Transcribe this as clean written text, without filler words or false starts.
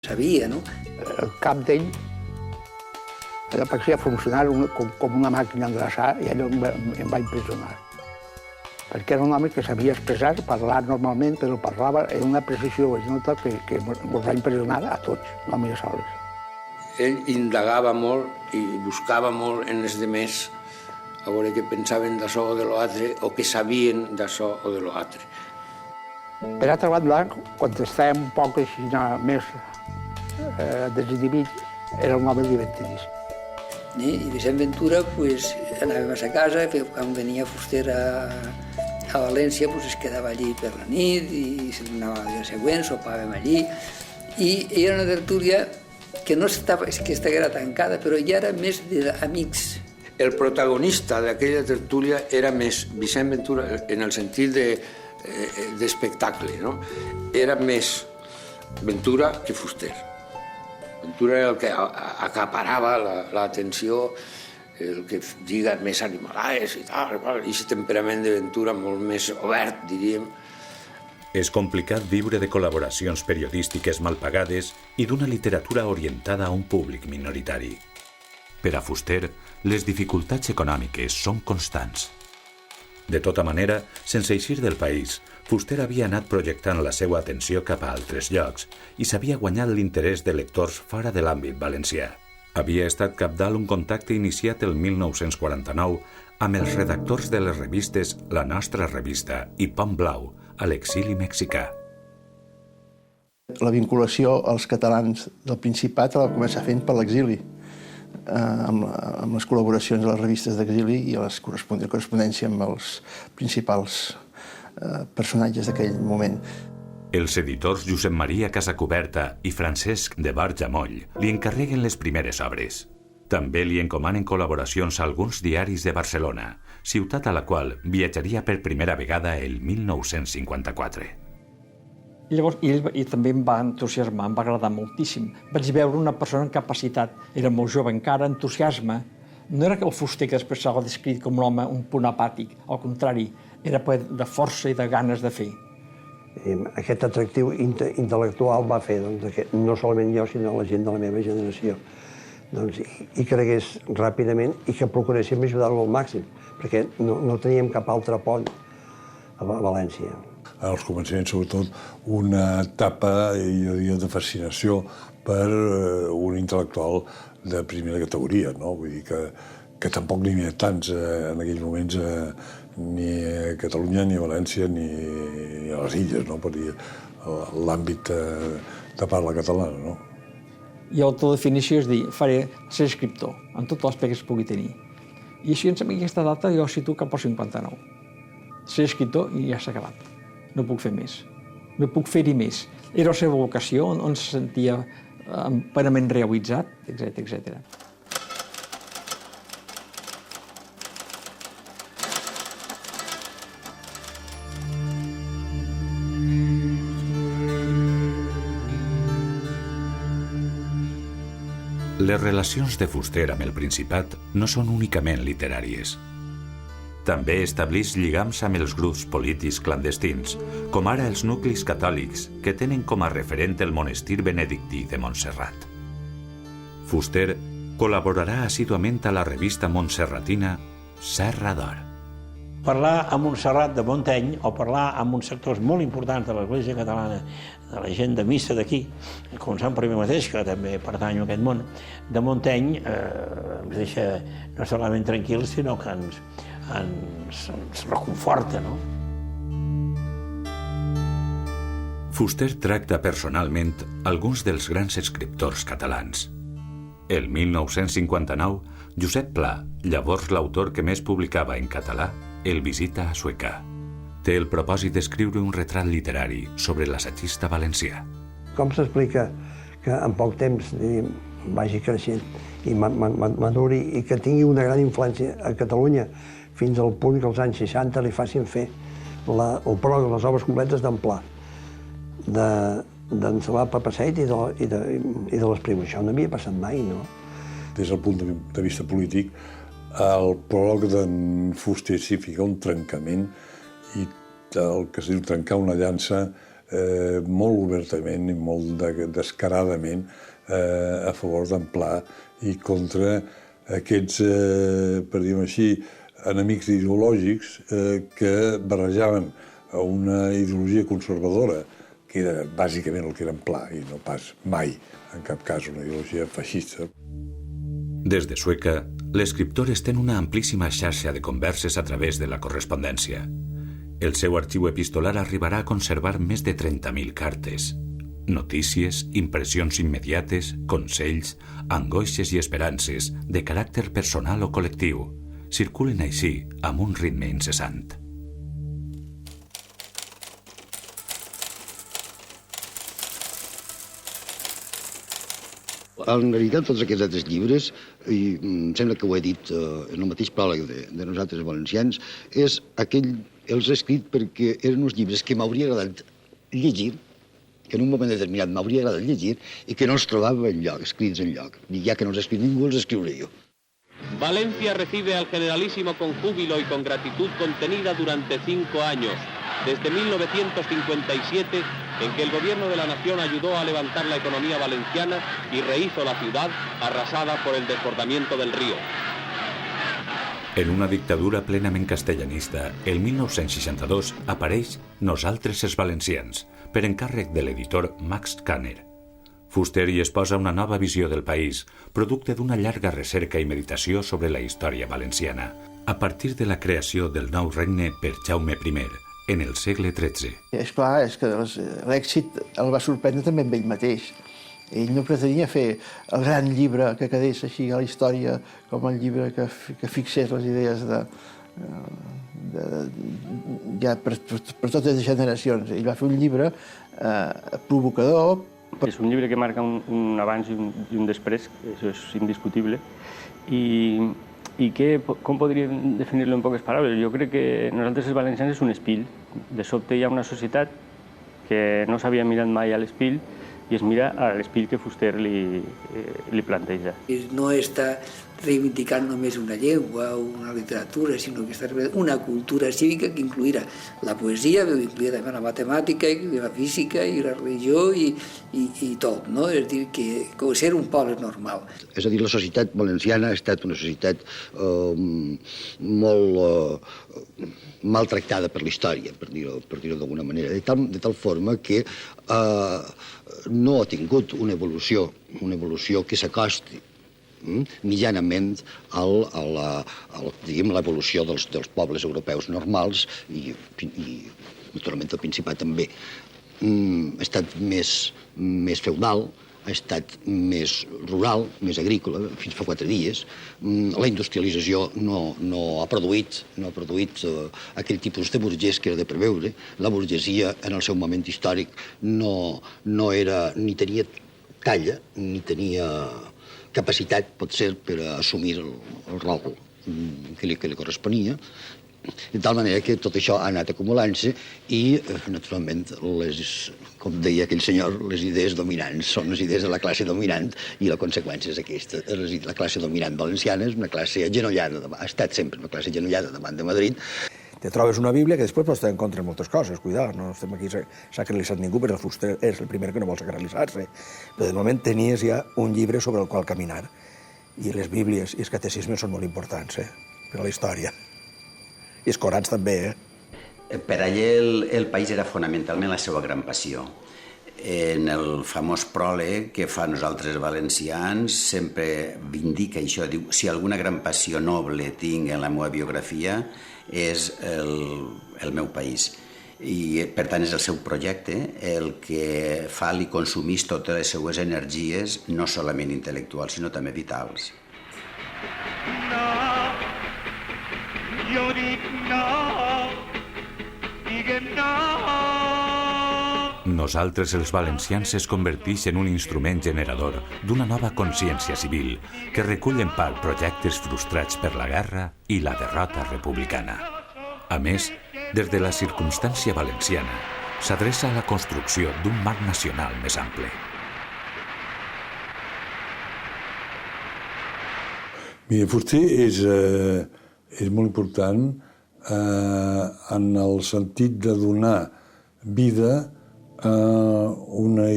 sabia, no? El cap d'ell allò parecia funcionar com una màquina engraçada i allò em va impressionar. Perquè era un home que sabia expressar, parlar normalment, però parlava en una precisió i nota que ens va impressionar a tots, no a mi sols. Ell indagava molt i buscava molt en els demés a veure què pensaven d'això o de l'altre o què sabien d'això o de l'altre. Per altra banda, quan estàvem un poc així més desinhibits, era un home divertidíssim. I Vicent Ventura, anàvem a sa casa, quan venia Fuster a València, es quedava allí per la nit i se'n anava al dia següent, sopàvem allí. I era una tertúlia que no estava, que estava tancada, però ja era més d'amics. El protagonista d'aquella tertúlia era més Vicent Ventura en el sentit d'espectacle, no? Era més Ventura que Fuster. Ventura era el que acaparava l'atenció, el que diga més animalades i tal, i aquest temperament de Ventura molt més obert, diríem. És complicat viure de col·laboracions periodístiques mal pagades i d'una literatura orientada a un públic minoritari. Per a Fuster, les dificultats econòmiques són constants. De tota manera, sense eixir del país, Fuster havia anat projectant la seva atenció cap a altres llocs i s'havia guanyat l'interès de lectors fora de l'àmbit valencià. Havia estat cabdal un contacte iniciat el 1949 amb els redactors de les revistes La Nostra Revista i Pont Blau, a l'exili mexicà. La vinculació als catalans del Principat la va començar fent per l'exili, amb les col·laboracions a les revistes d'exili i a la correspondència amb els principals personatges d'aquell moment. Els editors Josep Maria Casacuberta i Francesc de Barjamoll li encarreguen les primeres obres. També li encomanen col·laboracions a alguns diaris de Barcelona, ciutat a la qual viatjaria per primera vegada el 1954. Llavors, ell també em va entusiasmar, em va agradar moltíssim. Vaig veure una persona amb capacitat, era molt jove encara, entusiasme. No era el Fuster que després s'ha descrit com un home un punt apàtic, al contrari, era ple de força i de ganes de fer. Aquest atractiu intel·lectual va fer que no solament jo, sinó la gent de la meva generació hi cregués ràpidament i que procuréssim ajudar-lo al màxim, perquè no teníem cap altre pont a València. Als començaments, sobretot, una etapa, jo diria, de fascinació per un intel·lectual de primera categoria, no? Vull dir que tampoc n'hi havia tants en aquells moments ni a Catalunya, ni a València, ni a les Illes, no? Per dir, l'àmbit de parla catalana, no? I l'autodefinició és dir, faré ser escriptor, amb tot l'aspecte que es pugui tenir. I així, en aquesta data, jo situo cap al 59. Ser escriptor i ja s'ha acabat. No puc fer més. No puc fer-hi més. Era la seva vocació, on se sentia plenament realitzat, etc. Les relacions de Fuster amb el Principat no són únicament literàries. També estableix lligams amb els grups polítics clandestins, com ara els nuclis catòlics, que tenen com a referent el monestir benedictí de Montserrat. Fuster col·laborarà assíduament a la revista montserratina Serra d'Or. Parlar a Montserrat de Monteny o parlar amb uns sectors molt importants de l'Església Catalana, de la gent de missa d'aquí, començant per mi mateix, que també pertanyo a aquest món, de Monteny ens deixa no solament tranquils, sinó que ens reconforta, no? Fuster tracta personalment alguns dels grans escriptors catalans. El 1959, Josep Pla, llavors l'autor que més publicava en català, el visita a Sueca. Té el propòsit d'escriure un retrat literari sobre l'assagista valencià. Com s'explica que en poc temps vagi creixent i maduri i que tingui una gran influència a Catalunya fins al punt que als anys 60 li facin fer el pròleg, les obres completes d'en Pla, d'en Salvat Papaseit i de l'Espriu. Això no havia passat mai, no? Des del punt de vista polític, el pròleg d'en Fuster significa un trencament i el que es diu trencar una llança molt obertament i molt descaradament a favor d'en Pla i contra aquests, per dir-ho així, enemics ideològics que barrejaven una ideologia conservadora, que era bàsicament el que era en Pla, i no pas mai, en cap cas, una ideologia feixista. Des de Sueca, l'escriptor estén una amplíssima xarxa de converses a través de la correspondència. El seu arxiu epistolar arribarà a conservar més de 30.000 cartes. Notícies, impressions immediates, consells, angoixes i esperances de caràcter personal o col·lectiu circulen així amb un ritme incessant. En realitat, tots aquests altres llibres, i em sembla que ho he dit en el mateix pròleg de nosaltres valencians, els he escrit perquè eren uns llibres que m'hauria agradat llegir, que en un moment determinat m'hauria agradat llegir i que no els trobava enlloc, escrits enlloc. I ja que no els ha escrit ningú, els escriuré jo. Valencia recibe al Generalísimo con júbilo y con gratitud contenida durante 5 años, desde 1957, en que el gobierno de la nación ayudó a levantar la economía valenciana y rehizo la ciudad arrasada por el desbordamiento del río. En una dictadura plenament castellanista, el 1962 apareix Nosaltres els valencians, per encàrrec de l'editor Max Kanner. Fuster hi exposa una nova visió del país, producte d'una llarga recerca i meditació sobre la història valenciana, a partir de la creació del nou regne per Jaume I, en el segle XIII. És clar, és que l'èxit el va sorprendre també amb ell mateix. Ell no pretenia fer el gran llibre que quedés així a la història com el llibre que fixés les idees ja per totes les generacions. Ell va fer un llibre provocador. És un llibre que marca un abans i un després, això és indiscutible. I com podríem definir-lo en poques paraules? Jo crec que nosaltres els valencians és un espill. De sobte hi ha una societat que no s'havia mirat mai a l'espill i es mira a l'espill que Fuster li planteja. No està reivindicant només una llengua o una literatura, sinó que està reivindicant una cultura cívica que incluirà la poesia, que incluirà també la matemàtica, la física i la religió i tot, no? És a dir, que ser un poble normal. És a dir, la societat valenciana ha estat una societat molt maltractada per la història, per dir-ho d'alguna manera, de tal forma que no ha tingut una evolució que s'acosti mitjanament a l'evolució dels pobles europeus normals i naturalment el Principat també. Ha estat més feudal, ha estat més rural, més agrícola, fins fa 4 dies. La industrialització no ha produït aquell tipus de burgès que era de preveure. La burgesia, en el seu moment històric, no era ni tenia talla, ni tenia capacitat, pot ser, per assumir el rol que li corresponia, de tal manera que tot això ha anat acumulant-se i, naturalment, com deia aquell senyor, les idees dominants són les idees de la classe dominant i la conseqüència és aquesta. La classe dominant valenciana és una classe agenollada, ha estat sempre una classe agenollada davant de Madrid. Te trobes una Bíblia que després pots estar en contra de moltes coses, cuidado, no estem aquí sacralitzant ningú, però el Fuster és el primer que no vol sacralitzar-se. Però de moment tenies ja un llibre sobre el qual caminar. I les Bíblies i els catecismes són molt importants per a la història. I els Corans també. Per a ell el país era fonamentalment la seva gran passió. En el famós pròleg que fa Nosaltres valencians sempre vindica això, diu, si alguna gran passió noble tinc en la meva biografia és el meu país. I per tant és el seu projecte el que fa li consumís totes les seues energies, no solament intel·lectuals, sinó també vitals. No, jo dic no, diguem no. Nosaltres, els valencians, es converteix en un instrument generador d'una nova consciència civil que recull en part projectes frustrats per la guerra i la derrota republicana. A més, des de la circumstància valenciana, s'adreça a la construcció d'un marc nacional més ample. Mira, Fuster és molt important en el sentit de donar vida una